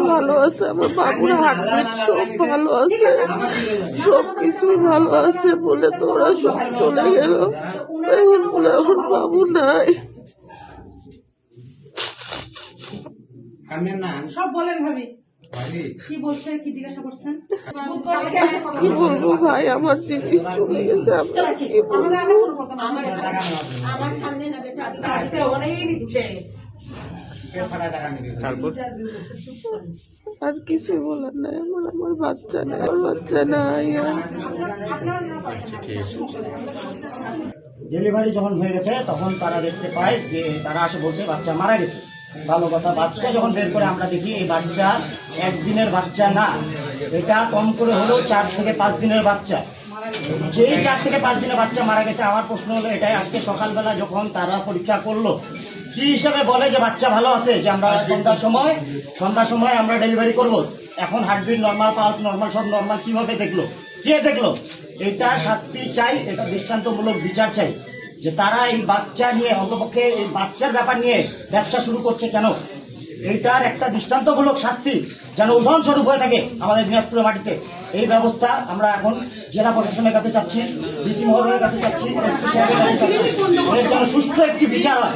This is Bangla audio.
ভালো আছে, আমার বাবুর হার্টবিট সব ভালো আছে, সবকিছুই ভালো আছে বলে তোরা সব চলে গেল। এখন বলে আমার বাবু নাই। সব বলেন ভাবি, কি বলছে, কি জিজ্ঞাসা করছেন? কি বলবো ভাই, আমার দিদি চলে গেছে। আমরা কি বলবো? আর কিছুই বলার নাই আমার। আমার বাচ্চা নাই, আমার বাচ্চা নাই। ডেলিভারি যখন হয়ে গেছে তখন তারা দেখতে পায় যে তারা আসে বলছে বাচ্চা মারা গেছে। ভালো কথা, বাচ্চা যখন বের করে আমরা দেখি এই বাচ্চা একদিনের বাচ্চা না, এটা কম করে হলেও 4 থেকে 5 দিনের বাচ্চা। যেই 4 থেকে 5 দিনের বাচ্চা মারা গেছে, আমার প্রশ্ন হলো এটাই, আজকে সকালবেলা যখন তারা পরীক্ষা করলো কি হিসাবে বলে যে বাচ্চা ভালো আছে, যে আমরা সন্ধ্যার সময় আমরা ডেলিভারি করব। এখন হার্টবিট নর্মাল, পালস নর্মাল, সব নর্মাল, কিভাবে দেখলো, কে দেখলো? এটা শাস্তি চাই, এটা দৃষ্টান্তমূলক বিচার চাই যে তারা এই বাচ্চা নিয়ে, অন্তপক্ষে এই বাচ্চার ব্যাপার নিয়ে ব্যবসা শুরু করছে কেন। এইটার একটা দৃষ্টান্তমূলক শাস্তি যেন উদাহরণস্বরূপ হয়ে থাকে আমাদের দিনাজপুরের মাটিতে। এই ব্যবস্থা আমরা এখন জেলা প্রশাসনের কাছে চাচ্ছি, ডিসি মহোদয়ের কাছে চাচ্ছি, এসপি সাহেবের কাছে চাচ্ছি, এর যেন সুষ্ঠু একটি বিচার হয়।